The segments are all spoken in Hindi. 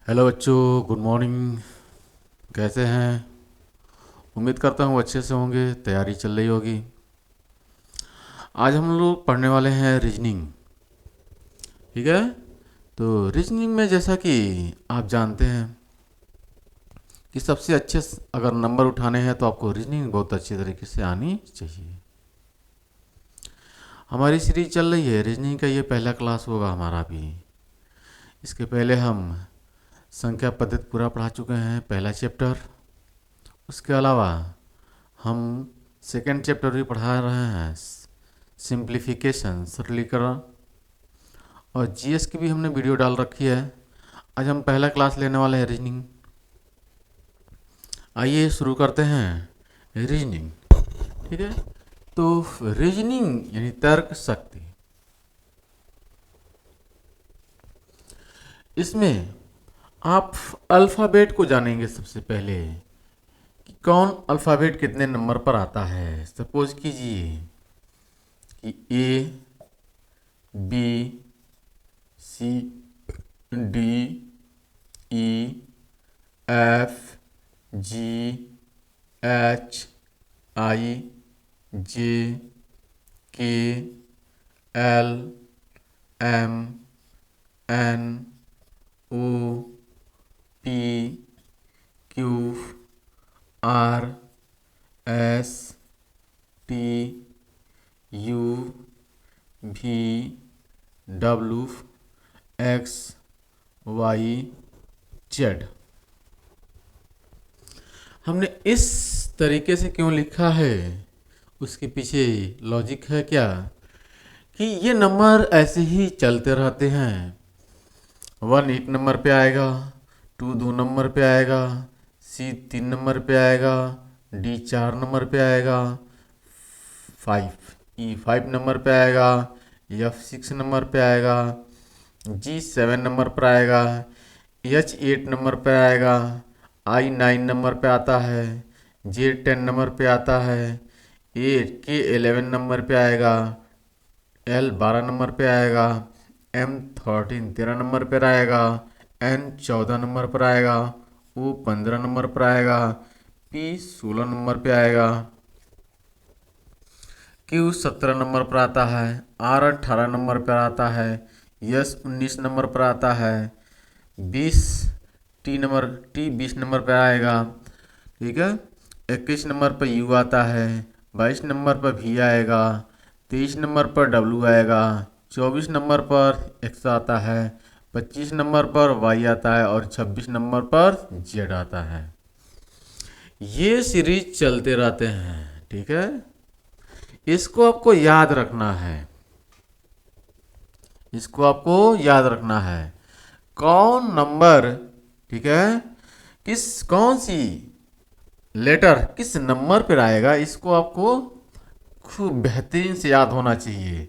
हेलो बच्चों, गुड मॉर्निंग। कैसे हैं? उम्मीद करता हूँ अच्छे से होंगे। तैयारी चल रही होगी। आज हम लोग पढ़ने वाले हैं रीजनिंग। ठीक है। तो रीजनिंग में जैसा कि आप जानते हैं कि सबसे अच्छे अगर नंबर उठाने हैं तो आपको रीजनिंग बहुत अच्छी तरीके से आनी चाहिए। हमारी सीरीज चल रही है रीजनिंग का, ये पहला क्लास होगा हमारा भी। इसके पहले हम संख्या पद्धति पूरा पढ़ा चुके हैं, पहला चैप्टर। उसके अलावा हम सेकेंड चैप्टर भी पढ़ा रहे हैं, सिंप्लीफिकेशन, सरलीकरण। और जीएस की भी हमने वीडियो डाल रखी है। आज हम पहला क्लास लेने वाले हैं रीजनिंग। आइए शुरू करते हैं रीजनिंग। ठीक है। तो रीजनिंग यानी तर्क शक्ति। इसमें आप अल्फ़ाबेट को जानेंगे सबसे पहले कि कौन अल्फ़ाबेट कितने नंबर पर आता है। सपोज कीजिए कि A, B, C, D, E, F, G, H, I, J, K, L, M, N, O, P, Q, R, S, T, U, V, W, X, Y, Z. हमने इस तरीके से क्यों लिखा है, उसके पीछे लॉजिक है क्या कि ये नंबर ऐसे ही चलते रहते हैं। 1 एक नंबर पे आएगा, 2 दो नंबर पे आएगा, सी 3 नंबर पे आएगा, डी 4 नंबर पे आएगा, 5 ई 5 नंबर पे आएगा, एफ 6 नंबर पे आएगा, जी 7 नंबर पर आएगा, एच 8 नंबर पे आएगा, आई 9 नंबर पे आता है, जे 10 नंबर पे आता है, ए के 11 नंबर पे आएगा, एल 12 नंबर पे आएगा, एम 13 नंबर पर आएगा, एन 14 नंबर पर आएगा, ओ 15 नंबर पर आएगा, पी 16 नंबर पे आएगा, क्यू 17 नंबर पर आता है, आर 18 नंबर पर आता है, एस 19 नंबर पर आता है, 20 टी 20 नंबर पर आएगा। ठीक है। 21 नंबर पर यू आता है, 22 नंबर पर भी आएगा, 23 नंबर पर डब्ल्यू आएगा, 24 नंबर पर एक्स आता है, 25 नंबर पर वाई आता है और 26 नंबर पर जेड आता है। ये सीरीज चलते रहते हैं। ठीक है। इसको आपको याद रखना है। इसको आपको याद रखना है कौन नंबर, ठीक है, कौन सी लेटर किस नंबर पर आएगा, इसको आपको खूब बेहतरीन से याद होना चाहिए।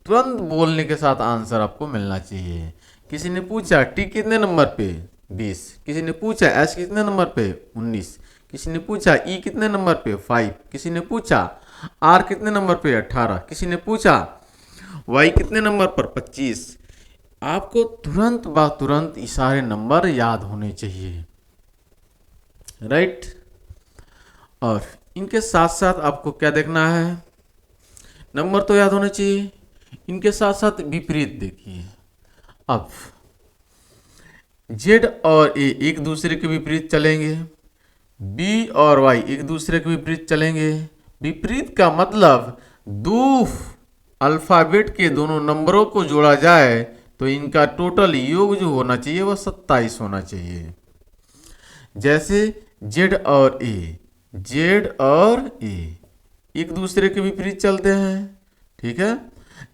तुरंत बोलने के साथ आंसर आपको मिलना चाहिए। किसी ने पूछा टी कितने नंबर पे, 20। किसी ने पूछा एच कितने नंबर पे, 19। किसी ने पूछा ई कितने नंबर पे, 5। किसी ने पूछा आर कितने नंबर पे, 18। किसी ने पूछा वाई कितने नंबर पर, 25। आपको तुरंत बा तुरंत ये सारे नंबर याद होने चाहिए। राइट। और इनके साथ साथ आपको क्या देखना है, नंबर तो याद होने चाहिए, इनके साथ साथ विपरीत देखिए। अब जेड और ए एक दूसरे के विपरीत चलेंगे, बी और वाई एक दूसरे के विपरीत चलेंगे। विपरीत का मतलब दो अल्फाबेट के दोनों नंबरों को जोड़ा जाए तो इनका टोटल योग जो होना चाहिए वह 27 होना चाहिए। जैसे जेड और ए, जेड और ए एक दूसरे के विपरीत चलते हैं। ठीक है।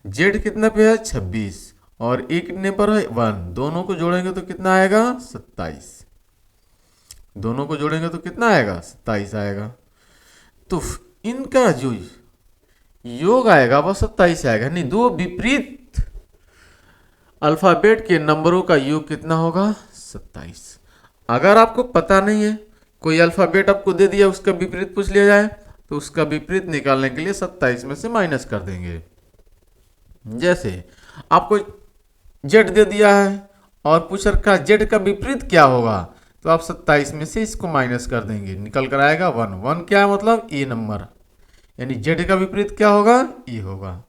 जेड कितना पे है, 26, और ए कितने पर है, 1। दोनों को जोड़ेंगे तो कितना आएगा, 27। दोनों को जोड़ेंगे तो कितना आएगा, 27 आएगा। तो इनका जो योग आएगा वह 27 आएगा। नहीं, दो विपरीत अल्फाबेट के नंबरों का योग कितना होगा, 27। अगर आपको पता नहीं है, कोई अल्फाबेट आपको दे दिया उसका विपरीत पूछ लिया जाए तो उसका विपरीत निकालने के लिए 27 में से माइनस कर देंगे। जैसे आपको जेड दे दिया है और पूछ रखा जेड का विपरीत क्या होगा, तो आप 27 में से इसको माइनस कर देंगे, निकल कर आएगा 1। 1 क्या है मतलब ए नंबर, यानी जेड का विपरीत क्या होगा, ए होगा।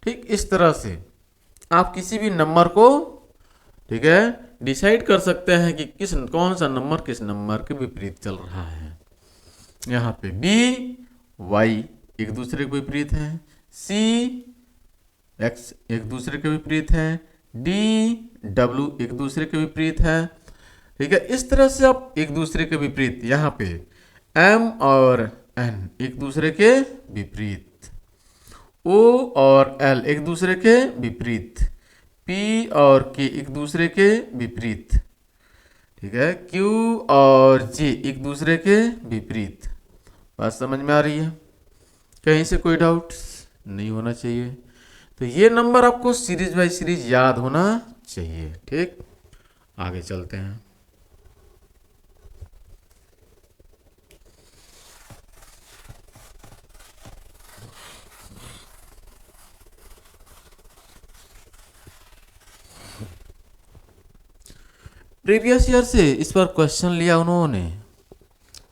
ठीक, इस तरह से आप किसी भी नंबर को, ठीक है, डिसाइड कर सकते हैं कि कौन सा नंबर किस नंबर के विपरीत चल रहा है। यहाँ पे बी वाई एक दूसरे के विपरीत है, सी एक्स एक दूसरे के विपरीत है, डी डब्ल्यू एक दूसरे के विपरीत है। ठीक है, इस तरह से आप एक दूसरे के विपरीत, यहाँ पे एम और एन एक दूसरे के विपरीत, ओ और एल एक दूसरे के विपरीत, पी और के एक दूसरे के विपरीत, ठीक है, क्यू और जे एक दूसरे के विपरीत। बात समझ में आ रही है? कहीं से कोई डाउट नहीं होना चाहिए। तो ये नंबर आपको सीरीज बाय सीरीज याद होना चाहिए। ठीक, आगे चलते हैं। प्रीवियस ईयर से इस पर क्वेश्चन लिया उन्होंने।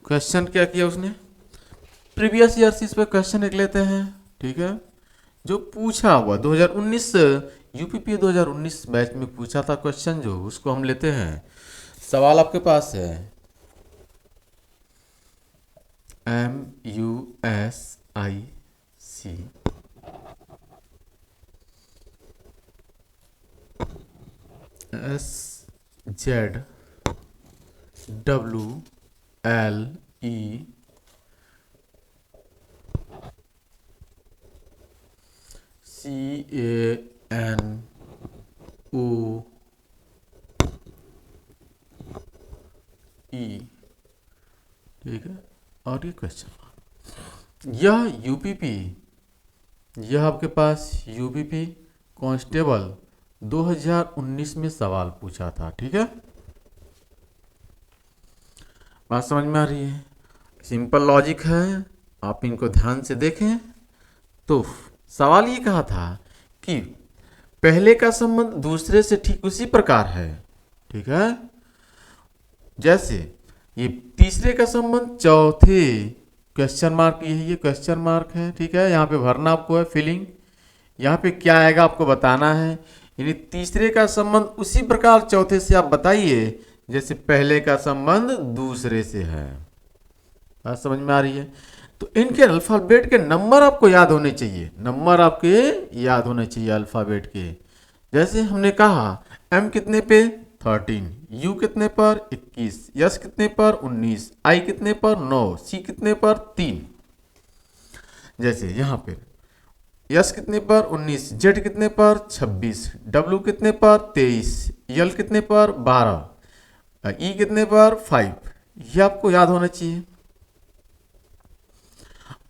क्वेश्चन क्या किया उसने, प्रीवियस ईयर से इस पर क्वेश्चन एक लेते हैं। ठीक है, जो पूछा हुआ 2019 यूपीपी 2019 बैच में पूछा था क्वेश्चन, जो उसको हम लेते हैं। सवाल आपके पास है MUSIC SZWLE CANOE। ठीक है, और ये क्वेश्चन, यह यूपीपी, यह आपके पास यूपीपी कांस्टेबल 2019 में सवाल पूछा था। ठीक है, बात समझ में आ रही है? सिंपल लॉजिक है, आप इनको ध्यान से देखें। तो सवाल ये कहा था कि पहले का संबंध दूसरे से ठीक उसी प्रकार है। ठीक है, जैसे ये तीसरे का संबंध चौथे, क्वेश्चन मार्क ये क्वेश्चन मार्क है। ठीक है, यहाँ पे भरना आपको है फिलिंग, यहाँ पे क्या आएगा आपको बताना है। यानी तीसरे का संबंध उसी प्रकार चौथे से आप बताइए जैसे पहले का संबंध दूसरे से है। बात समझ में आ रही है? तो इनके अल्फाबेट के नंबर आपको याद होने चाहिए, नंबर आपके याद होने चाहिए अल्फाबेट के। जैसे हमने कहा एम कितने पे 13, यू कितने पर 21, यस कितने पर 19, आई कितने पर 9, सी कितने पर 3। जैसे यहाँ पे यस कितने पर 19, जेड कितने पर 26, डब्ल्यू कितने पर 23, यल कितने पर 12, ई कितने पर 5। ये आपको याद होना चाहिए।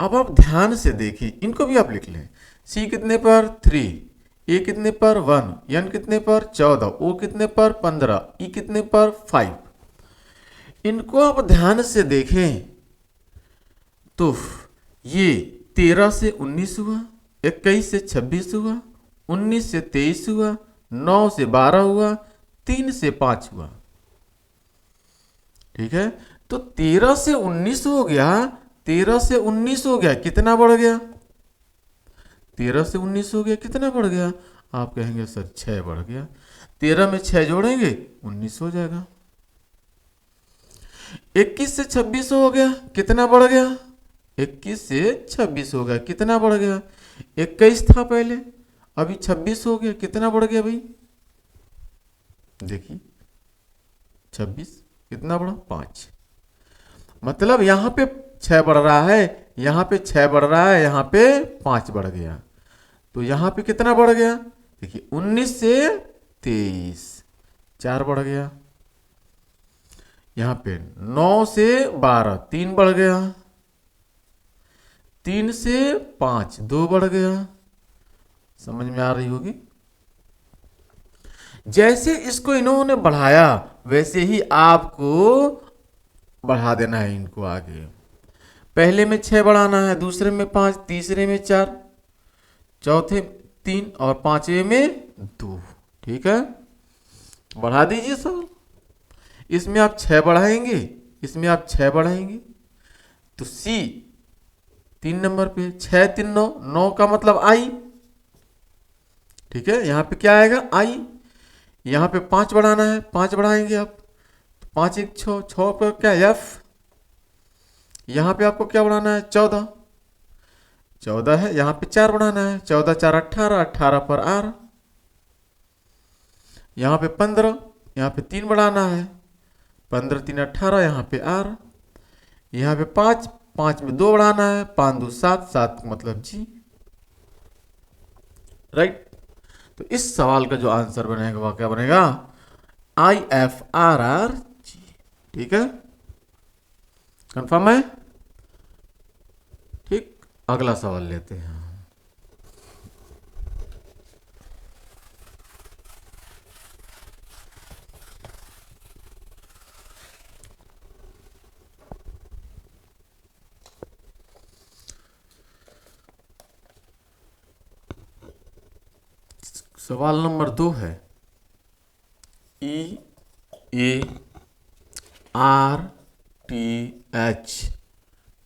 अब आप ध्यान से देखें, इनको भी आप लिख लें। सी कितने पर 3, ए कितने पर 1, एन कितने पर 14, ओ कितने पर 15, ई कितने पर 5। इनको आप ध्यान से देखें तो ये 13 से 19 हुआ, 21 से 26 हुआ, 19 से 23 हुआ, 9 से 12 हुआ, 3 से 5 हुआ। ठीक है, तो 13 से 19 हो गया, 13 से 19 हो गया, कितना बढ़ गया? 13 से 19 हो गया, कितना बढ़ गया? आप कहेंगे सर 6 बढ़ गया। 13 में 6 जोड़ेंगे 19 हो जाएगा। 21 से 26 हो गया, कितना बढ़ गया? 21 से 26 हो गया, कितना बढ़ गया? 21 था पहले, अभी 26 हो गया, कितना बढ़ गया भाई? देखिए 26 कितना बढ़ा? 5। मतलब यहां पे 6 बढ़ रहा है, यहां पे 6 बढ़ रहा है, यहां पे 5 बढ़ गया। तो यहां पे कितना बढ़ गया? देखिए 19 से 23 4 बढ़ गया। यहां पे 9 से 12 3 बढ़ गया, 3 से 5 2 बढ़ गया। समझ में आ रही होगी? जैसे इसको इन्होंने बढ़ाया वैसे ही आपको बढ़ा देना है इनको आगे। पहले में 6 बढ़ाना है, दूसरे में 5, तीसरे में 4, चौथे 3 और पांचवे में 2। ठीक है, बढ़ा दीजिए सवाल। इसमें आप 6 बढ़ाएंगे, इसमें आप 6 बढ़ाएंगे, तो सी 3 नंबर पे 6 3 9, 9 का मतलब आई। ठीक है, यहाँ पे क्या आएगा आई। यहाँ पे 5 बढ़ाना है, 5 बढ़ाएंगे आप, 5 1 6, 6 पर क्या एफ। यहाँ पे आपको क्या बढ़ाना है 14, 14 है, यहाँ पे 4 बढ़ाना है, 14 4 18, 18 पर आर। यहाँ पे 15, यहाँ पे 3 बढ़ाना है, 15 3 18, यहाँ पे आर। यहाँ पे 5, 5 में 2 बढ़ाना है, 5 2 7, 7 मतलब जी। राइट। तो इस सवाल का जो आंसर बनेगा वह क्या बनेगा, IFRRG। ठीक है, कंफर्म है। ठीक, अगला सवाल लेते हैं। सवाल नंबर 2 है, EARTH।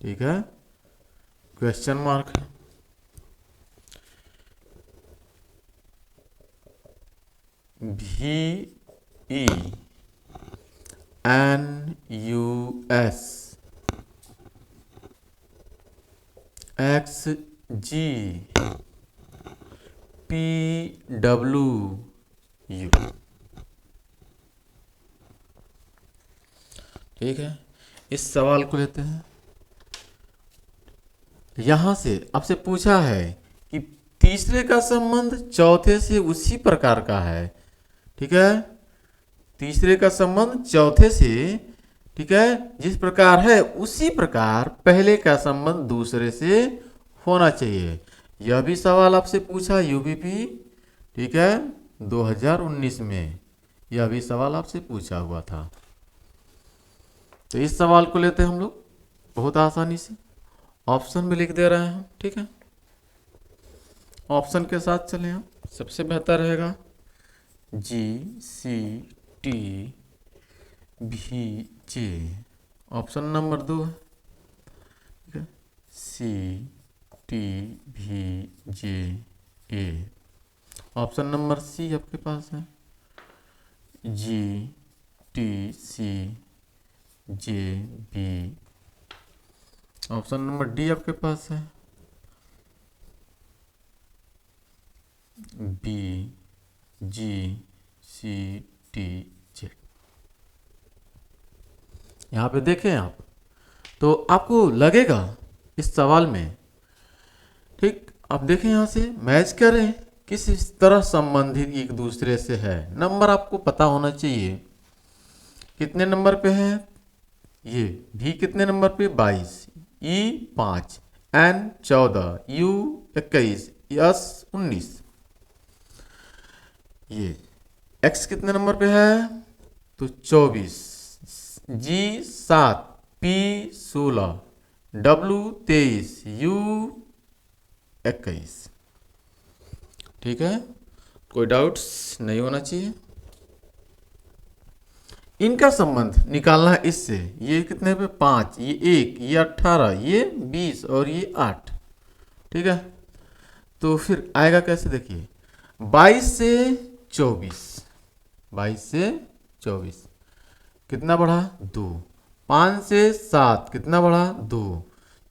ठीक है, क्वेश्चन मार्क है। VENUS XGPWU। ठीक है, इस सवाल को लेते हैं। यहां से आपसे पूछा है कि तीसरे का संबंध चौथे से उसी प्रकार का है। ठीक है, तीसरे का संबंध चौथे से, ठीक है, जिस प्रकार है उसी प्रकार पहले का संबंध दूसरे से होना चाहिए। यह भी सवाल आपसे पूछा यूपीपी, ठीक है, 2019 में यह भी सवाल आपसे पूछा हुआ था। तो इस सवाल को लेते हैं हम लोग बहुत आसानी से, ऑप्शन भी लिख दे रहे हैं हम। ठीक है, ऑप्शन के साथ चलें हम, सबसे बेहतर रहेगा। GCTVJ ऑप्शन नंबर 2 है। ठीक है, CTVJA। ऑप्शन नंबर सी आपके पास है, GTCJB। ऑप्शन नंबर डी आपके पास है, BGCTZ। यहाँ पे देखें आप, तो आपको लगेगा इस सवाल में, ठीक, आप देखें यहाँ से मैच करें किस तरह संबंधित एक दूसरे से है। नंबर आपको पता होना चाहिए, कितने नंबर पे है ये, भी कितने नंबर पे 22, E 5, N 14, U 21, S 19। ये X कितने नंबर पे है तो 24, G 7, P 16, W 23, U 21। ठीक है, कोई डाउट्स नहीं होना चाहिए। इनका संबंध निकालना है इससे, ये कितने पे 5, ये 1, ये 18, ये 20 और ये 8। ठीक है, तो फिर आएगा कैसे, देखिए 22 से 24, 22 से 24 कितना बढ़ा 2, 5 से 7 कितना बढ़ा 2,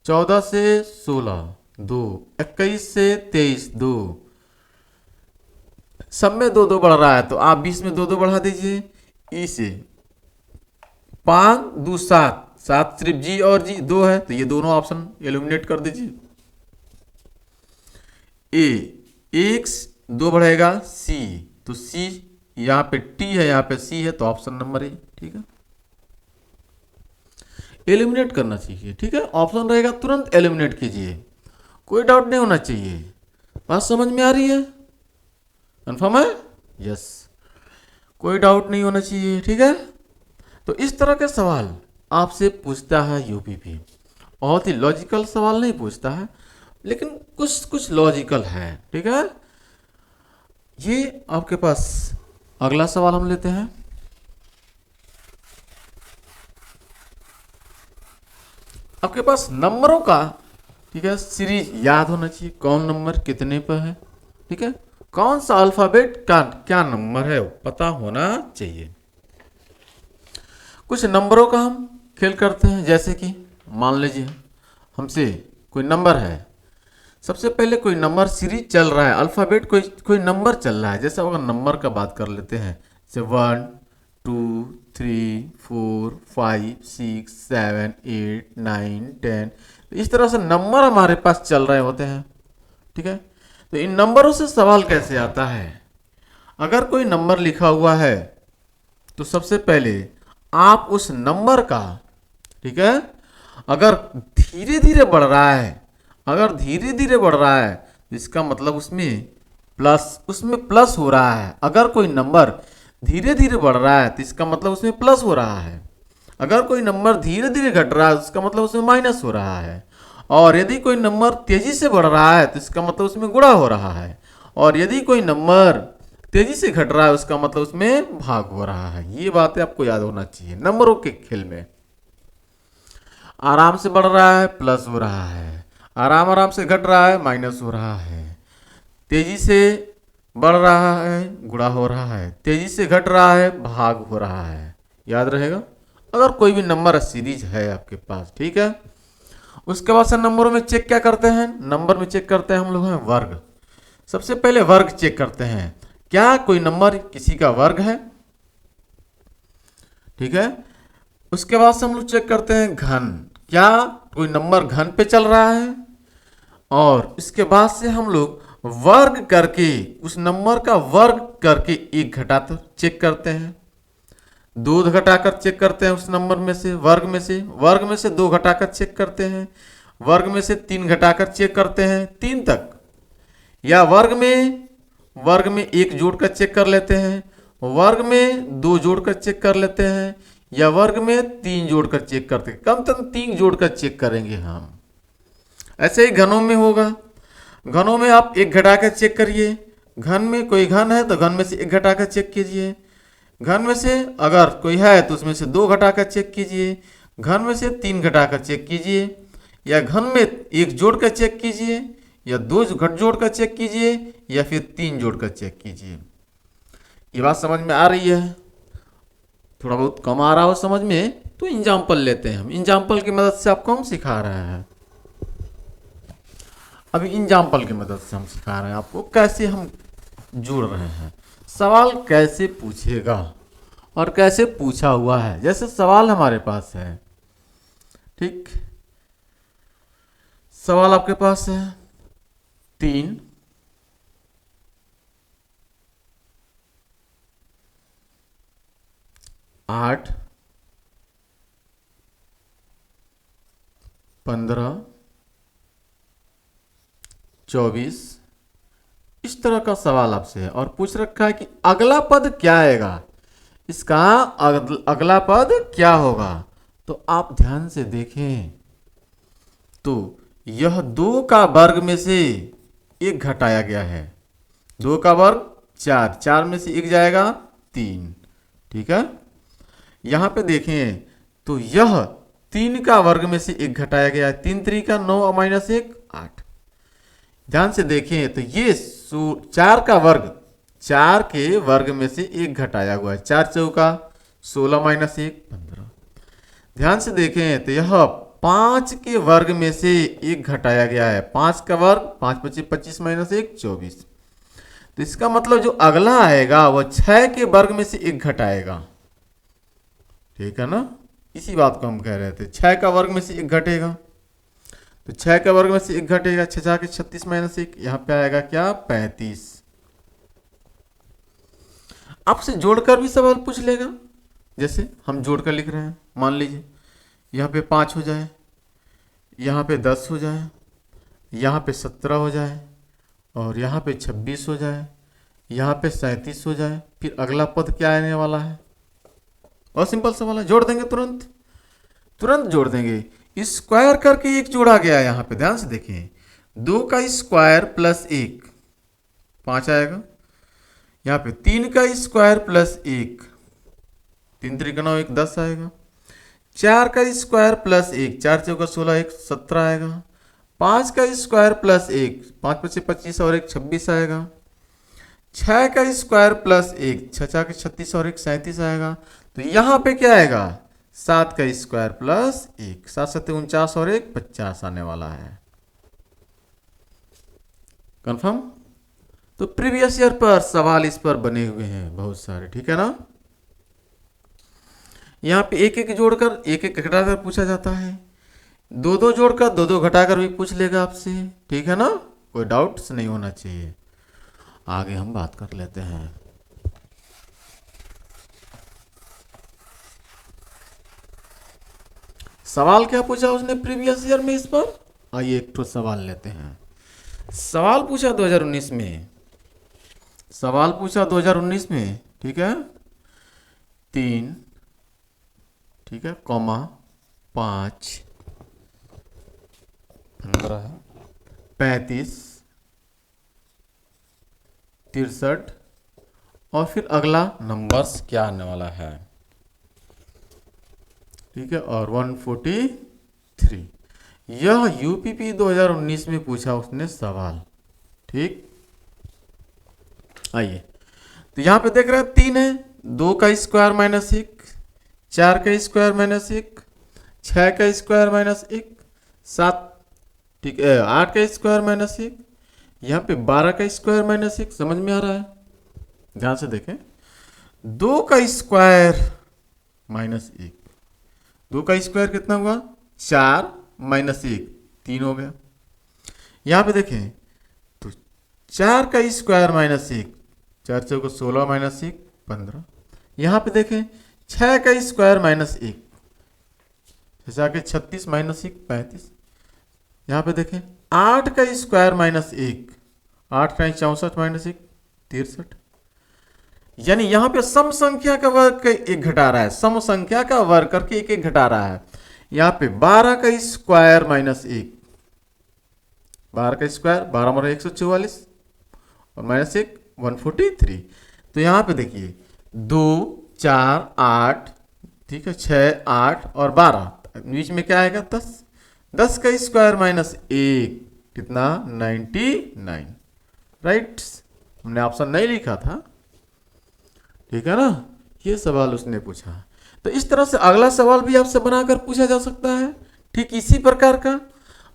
14 से 16 2, 21 से 23 2, सब में 2 2 बढ़ रहा है, तो आप 20 में 2 2 बढ़ा दीजिए। ई से 5 2 7, 7 सिर्फ जी और जी 2 है, तो ये दोनों ऑप्शन एलिमिनेट कर दीजिए। ए 1 2 बढ़ेगा सी, तो सी यहाँ पे टी है, यहाँ पे सी है, तो ऑप्शन नंबर ए। ठीक है, एलिमिनेट करना चाहिए। ठीक है, ऑप्शन रहेगा तुरंत एलिमिनेट कीजिए, कोई डाउट नहीं होना चाहिए। बात समझ में आ रही है, कंफर्म है, यस, कोई डाउट नहीं होना चाहिए। ठीक है, तो इस तरह के सवाल आपसे पूछता है यूपीपी, बहुत ही लॉजिकल सवाल नहीं पूछता है, लेकिन कुछ कुछ लॉजिकल है। ठीक है, ये आपके पास अगला सवाल हम लेते हैं। आपके पास नंबरों का, ठीक है, सीरीज याद होना चाहिए, कौन नंबर कितने पर है, ठीक है, कौन सा अल्फाबेट का क्या नंबर है पता होना चाहिए। कुछ नंबरों का हम खेल करते हैं, जैसे कि मान लीजिए हमसे कोई नंबर है, सबसे पहले कोई नंबर सीरीज चल रहा है, अल्फाबेट कोई नंबर चल रहा है। जैसे अगर नंबर का बात कर लेते हैं, जैसे 1 2 3 4 5 6 7 8 9 10, इस तरह से नंबर हमारे पास चल रहे होते हैं, ठीक है। तो इन नंबरों से सवाल कैसे आता है, अगर कोई नंबर लिखा हुआ है तो सबसे पहले आप उस नंबर का, ठीक है, अगर धीरे धीरे बढ़ रहा है, अगर धीरे धीरे बढ़ रहा है तो इसका मतलब उसमें प्लस हो रहा है। अगर कोई नंबर धीरे धीरे बढ़ रहा है तो इसका मतलब उसमें प्लस हो रहा है। अगर कोई नंबर धीरे धीरे घट रहा है तो इसका मतलब उसमें माइनस हो रहा है। और यदि कोई नंबर तेजी से बढ़ रहा है तो इसका मतलब उसमें गुणा हो रहा है। और यदि कोई नंबर तेजी से घट रहा है उसका मतलब उसमें भाग हो रहा है। ये बातें आपको याद होना चाहिए नंबरों के खेल में। आराम से बढ़ रहा है प्लस हो रहा है, आराम आराम से घट रहा है माइनस हो रहा है, तेजी से बढ़ रहा है गुणा हो रहा है, तेजी से घट रहा है भाग हो रहा है। याद रहेगा अगर कोई भी नंबर सीरीज है आपके पास, ठीक है। उसके बाद से नंबरों में चेक क्या करते हैं, नंबर में चेक करते हैं हम लोग हैं वर्ग। सबसे पहले वर्ग चेक करते हैं, क्या कोई नंबर किसी का वर्ग है, ठीक है। उसके बाद से हम लोग चेक करते हैं घन, क्या कोई नंबर घन पे चल रहा है। और इसके बाद से हम लोग वर्ग करके उस नंबर का वर्ग करके एक घटाकर चेक करते हैं, दो घटाकर चेक करते हैं उस नंबर में से, वर्ग में से दो घटाकर चेक करते हैं, वर्ग में से तीन घटाकर चेक करते हैं 3 तक, या वर्ग में एक जोड़कर चेक कर लेते हैं, वर्ग में 2 जोड़कर चेक कर लेते हैं, या वर्ग में 3 जोड़कर चेक करते हैं। कम से कम 3 जोड़कर चेक करेंगे हम। ऐसे ही घनों में होगा, घनों में आप एक घटाकर चेक करिए, घन में कोई घन है तो घन में से एक घटाकर चेक कीजिए, घन में से अगर कोई है तो उसमें से 2 घटाकर चेक कीजिए, घन में से 3 घटाकर चेक कीजिए, या घन में एक जोड़कर चेक कीजिए, या 2 घट जोड़कर चेक कीजिए, या फिर 3 जोड़कर चेक कीजिए। ये बात समझ में आ रही है? थोड़ा बहुत कम आ रहा हो समझ में तो एग्जाम्पल लेते हैं हम, एग्जाम्पल की मदद से आपको हम सिखा रहे हैं। अभी एग्जाम्पल की मदद से हम सिखा रहे हैं आपको कैसे हम जोड़ रहे हैं, सवाल कैसे पूछेगा और कैसे पूछा हुआ है। जैसे सवाल हमारे पास है, ठीक, सवाल आपके पास है 3 8 15 24, इस तरह का सवाल आपसे है और पूछ रखा है कि अगला पद क्या आएगा, इसका अगला पद क्या होगा। तो आप ध्यान से देखें तो यह 2 का वर्ग में से 1 घटाया गया है, 2 का वर्ग 4, 4 में से 1 जाएगा 3, ठीक है। यहां पे देखें तो यह 3 का वर्ग में से 1 घटाया गया है, 3 3 का 9 माइनस 1 8। ध्यान से देखें तो ये 4 का वर्ग, 4 के वर्ग में से 1 घटाया हुआ है, 4 चौका 16 माइनस 1 15। ध्यान से देखें तो यह 5 के वर्ग में से 1 घटाया गया है, 5 का वर्ग 5 25 25 माइनस 1 24। तो इसका मतलब जो अगला आएगा वह 6 के वर्ग में से 1 घटाएगा, ठीक है ना। इसी बात को हम कह रहे थे, 6 का वर्ग में से 1 घटेगा, तो 6 के वर्ग में से 1 घटेगा, 6 के 36 माइनस 1, यहाँ पे आएगा क्या 35। आपसे जोड़कर भी सवाल पूछ लेगा, जैसे हम जोड़कर लिख रहे हैं, मान लीजिए यहाँ पे 5 हो जाए, यहाँ पे 10 हो जाए, यहाँ पे 17 हो जाए, और यहाँ पे 26 हो जाए, यहाँ पे 37 हो जाए, फिर अगला पद क्या आने वाला है। और सिंपल सवाल है, जोड़ देंगे, तुरंत जोड़ देंगे। स्क्वायर करके 1 जोड़ा गया है, यहाँ पे ध्यान से देखें, 2 का स्क्वायर प्लस 1 5 आएगा, यहाँ पे 3 का स्क्वायर प्लस 1, 3 त्रिक 9 1 10 आएगा। 4 का स्क्वायर प्लस 1, 4 चौका 16 1 17 आएगा। 5 का स्क्वायर प्लस 1, 5 पचे 25 और 1 26 आएगा। 6 का स्क्वायर प्लस 1, 6 चार के 36 और 1 37 आएगा। तो यहाँ पे क्या आएगा, 7 का स्क्वायर प्लस 1, 7 7 49 और 1 50 आने वाला है। कंफर्म। तो प्रीवियस ईयर पर सवाल इस पर बने हुए हैं बहुत सारे, ठीक है ना। यहाँ पे एक एक जोड़कर एक एक घटाकर पूछा जाता है, दो दो जोड़कर दो दो घटाकर भी पूछ लेगा आपसे, ठीक है ना, कोई डाउट्स नहीं होना चाहिए। आगे हम बात कर लेते हैं। सवाल क्या पूछा उसने प्रीवियस ईयर में इस पर, आइए एक तो सवाल लेते हैं। सवाल पूछा 2019 में, सवाल पूछा 2019 में, ठीक है, 3, ठीक है, कॉमा 5 15 35 63 और फिर अगला नंबर्स क्या आने वाला है, ठीक है, और 143। यह यूपीपी 2019 में पूछा उसने सवाल, ठीक। आइए, तो यहां पे देख रहे हैं 3 है, 2 का स्क्वायर माइनस 1, 4 का स्क्वायर माइनस 1, 6 का स्क्वायर माइनस 1, 7, ठीक है, 8 का स्क्वायर माइनस 1, यहाँ पे 12 का स्क्वायर माइनस 1, समझ में आ रहा है, ध्यान से देखें। 2 का स्क्वायर माइनस 1, 2 का स्क्वायर कितना हुआ, 4 माइनस 1 3 हो गया। यहाँ पे देखें तो 4 का स्क्वायर माइनस 1, 4 चौको 16 माइनस 1 15। यहाँ पे देखें 6 का स्क्वायर माइनस 1, 6 के 36 माइनस 1 35। यहाँ पे देखें 8 का स्क्वायर माइनस 1, 8 का 64 माइनस 1 63। यानी यहाँ पे सम संख्या का वर्ग एक घटा रहा है, सम संख्या का वर्ग करके एक एक घटा रहा है। यहाँ पे 12 का स्क्वायर माइनस 1, 12 का स्क्वायर 12 मर 144 और माइनस 1 143। तो यहाँ पे देखिए 2 4 8, ठीक है, 6 8 और 12, बीच में क्या आएगा 10, 10 का स्क्वायर माइनस 1 कितना 99, राइट। हमने ऑप्शन नहीं लिखा था, ठीक है ना। ये सवाल उसने पूछा। तो इस तरह से अगला सवाल भी आपसे बनाकर पूछा जा सकता है, ठीक इसी प्रकार का।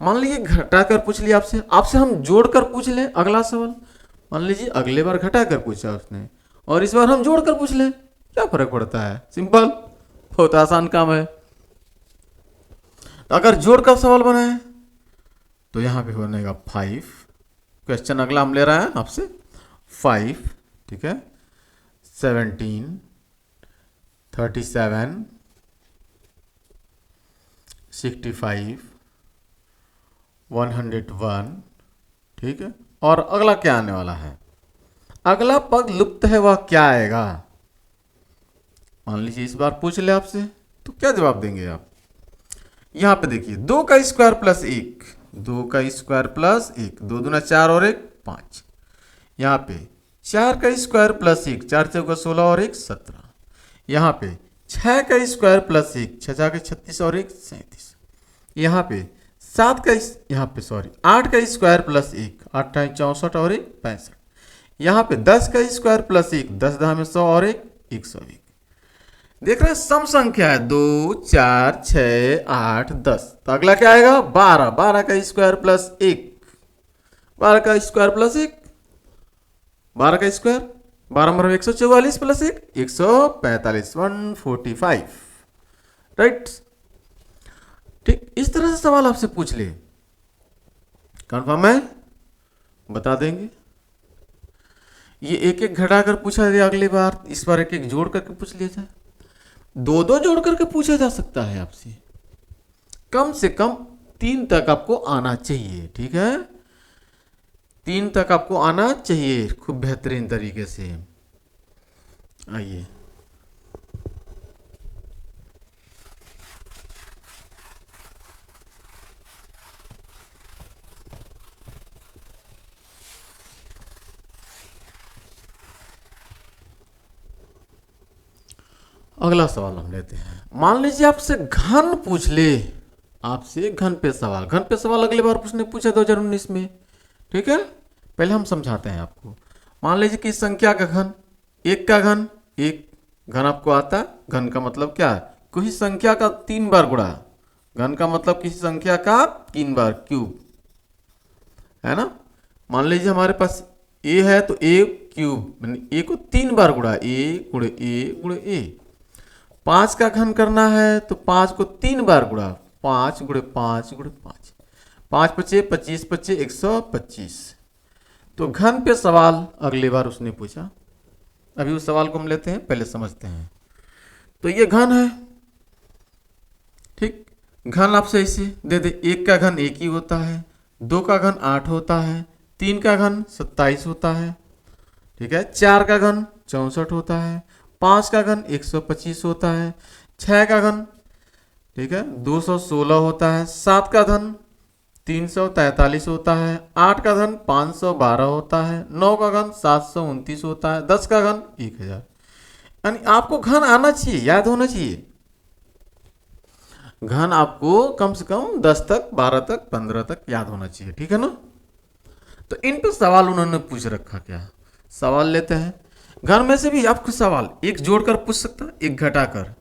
मान लीजिए घटाकर पूछ लिया आपसे, आपसे हम जोड़कर पूछ लें अगला सवाल। मान लीजिए अगले बार घटाकर पूछा उसने और इस बार हम जोड़कर पूछ लें, क्या फर्क पड़ता है, सिंपल, बहुत आसान काम है। तो अगर जोड़कर सवाल बनाए तो यहां पे बनेगा 5, क्वेश्चन अगला हम ले रहे हैं आपसे 5, ठीक है, 17 37 65 101, ठीक है। और अगला क्या आने वाला है, अगला पद लुप्त है वह क्या आएगा। मान लीजिए इस बार पूछ ले आपसे तो क्या जवाब देंगे आप। यहां पे देखिए 2 का स्क्वायर प्लस 1, 2 का स्क्वायर प्लस 1, 2 दूना 4 और 1 5। यहाँ पे 4 का स्क्वायर प्लस 1, 4 चौका 16 और 1 17। यहाँ पे 6 का स्क्वायर प्लस 1, 6 चार के 36 और 1 37। यहाँ पे 8 का स्क्वायर प्लस 1, 8 टाइम 64 और 1 65। यहाँ पे 10 का स्क्वायर प्लस 1, 10 दहा में 100 और 1 101। देख रहे हैं सम संख्या है 2 4 6 8 10। तो अगला क्या आएगा 12, 12 का स्क्वायर प्लस 1, 12 का स्क्वायर प्लस 1, 12 का स्क्वायर 12 मर 144 प्लस 1 145 145, राइट। ठीक इस तरह से सवाल आपसे पूछ ले, कन्फर्म है, बता देंगे। ये एक एक घटा कर पूछा जाए अगली बार, इस बार एक एक जोड़ करके पूछ लिया जाए, दो दो जोड़ करके पूछा जा सकता है आपसे। कम से कम 3 तक आपको आना चाहिए, ठीक है, 3 तक आपको आना चाहिए खूब बेहतरीन तरीके से। आइए अगला सवाल हम लेते हैं। मान लीजिए आपसे घन पूछ ले, आपसे घन पे सवाल। घन पे सवाल अगली बार उसने पूछा 2019 में, ठीक है। पहले हम समझाते हैं आपको। मान लीजिए कि संख्या का घन, एक का घन, एक घन आपको आता है। घन का मतलब क्या है? किसी संख्या का 3 बार गुणा। घन का मतलब किसी संख्या का 3 बार क्यूब, है ना। मान लीजिए हमारे पास ए है तो ए क्यूब, ए को 3 बार गुणा, ए गुणे ए गुणे ए। 5 का घन करना है तो 5 को 3 बार गुणा, 5 गुणे 5 गुणे 5। 5 पचे 25 पचे 125। तो घन पे सवाल अगली बार उसने पूछा। अभी उस सवाल को हम लेते हैं, पहले समझते हैं। तो ये घन है, ठीक। घन आपसे ऐसे दे दे, एक का घन एक ही होता है, 2 का घन 8 होता है, 3 का घन 27 होता है, ठीक है। 4 का घन 64 होता है, 5 का घन 125 होता है, 6 का घन, ठीक है, 216 होता है, 7 का घन 343 होता है, 8 का घन 512 होता है, 9 का घन 729 होता है, 10 का घन 1000। यानी आपको घन आना चाहिए, याद होना चाहिए। घन आपको कम से कम 10 तक, 12 तक, 15 तक याद होना चाहिए, ठीक है ना। तो इन पर सवाल उन्होंने पूछ रखा। क्या सवाल लेते हैं? घन में से भी आपको सवाल एक जोड़कर पूछ सकता है, एक घटाकर,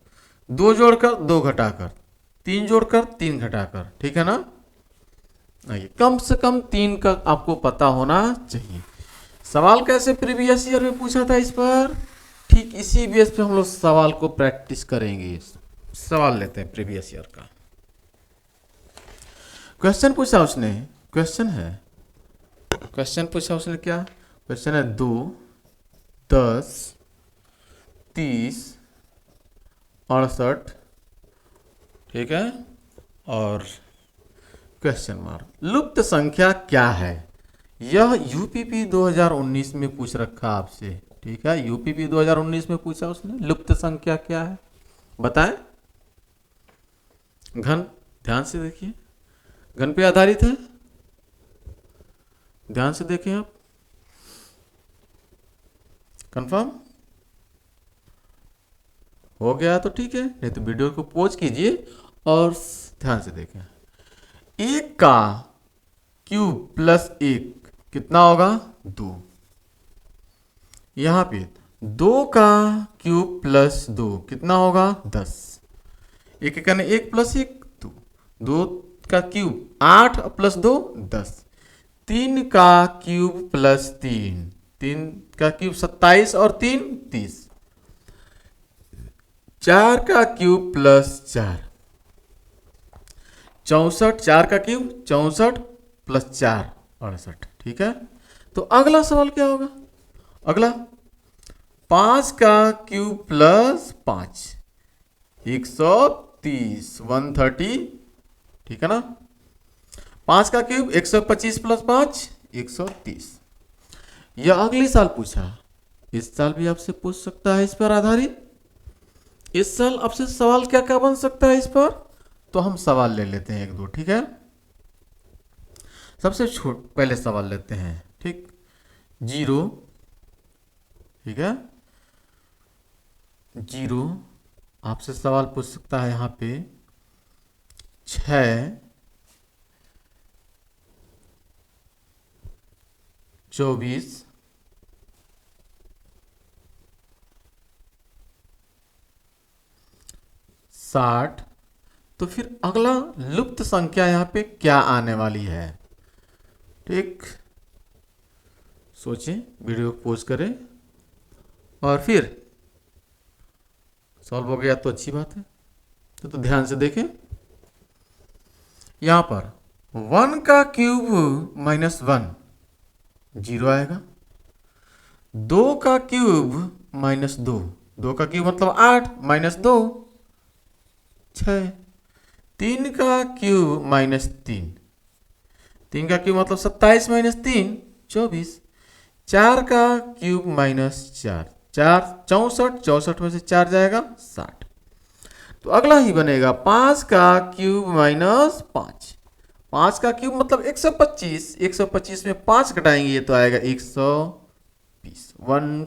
2 जोड़कर, 2 घटाकर, 3 जोड़कर, 3 घटाकर, ठीक है ना। कम से कम 3 का आपको पता होना चाहिए। सवाल कैसे प्रीवियस ईयर में पूछा था इस पर, ठीक इसी बेस पे हम लोग सवाल को प्रैक्टिस करेंगे। सवाल लेते हैं प्रीवियस ईयर का। क्वेश्चन पूछा उसने, क्वेश्चन है, क्वेश्चन पूछा उसने, क्या क्वेश्चन है? 2, 10, 30, 68, ठीक है, और क्वेश्चन मार्क। लुप्त संख्या क्या है? यह यूपीपी 2019 में पूछ रखा आपसे, ठीक है। यूपीपी 2019 में पूछा उसने, लुप्त संख्या क्या है बताएं। घन, ध्यान से देखिए, घन पे आधारित है, ध्यान से देखें आप। कंफर्म हो गया तो ठीक है, नहीं तो वीडियो को पॉज कीजिए और ध्यान से देखें। 1 का क्यूब प्लस 1 कितना होगा? 2। यहां पे 2 का क्यूब प्लस 2 कितना होगा? 10। एक करने 1 प्लस 1 2, 2 का क्यूब 8 प्लस 2 10। 3 का क्यूब प्लस 3, 3 का क्यूब 27 और 3 30। 4 का क्यूब प्लस 4 64, 4 का क्यूब 64 प्लस 4 68, ठीक है। तो अगला सवाल क्या होगा? अगला 5 का क्यूब प्लस 5 130 130, ठीक है ना। 5 का क्यूब 125 प्लस 5 130। यह अगले साल पूछा, इस साल भी आपसे पूछ सकता है इस पर आधारित। इस साल आपसे सवाल क्या क्या बन सकता है इस पर, तो हम सवाल ले लेते हैं 1-2, ठीक है। सबसे पहले सवाल लेते हैं, ठीक। 0, ठीक है, 0 आपसे सवाल पूछ सकता है यहां पे। 6, 24, 60। तो फिर अगला लुप्त संख्या यहां पे क्या आने वाली है, ठीक। सोचें, वीडियो को पॉज करें और फिर सॉल्व हो गया तो अच्छी बात है। तो ध्यान से देखें, यहां पर 1 का क्यूब माइनस 1 0 आएगा। 2 का क्यूब माइनस 2, 2 का क्यूब मतलब 8 माइनस 2 6। 3 का क्यूब माइनस 3, 3 का क्यूब मतलब 27 माइनस 3 24। 4 का क्यूब माइनस 4 4 64, 64 में से 4 जाएगा 60। तो अगला ही बनेगा 5 का क्यूब माइनस 5। 5 का क्यूब मतलब 125, 125 में 5 घटाएंगे तो आएगा 120 1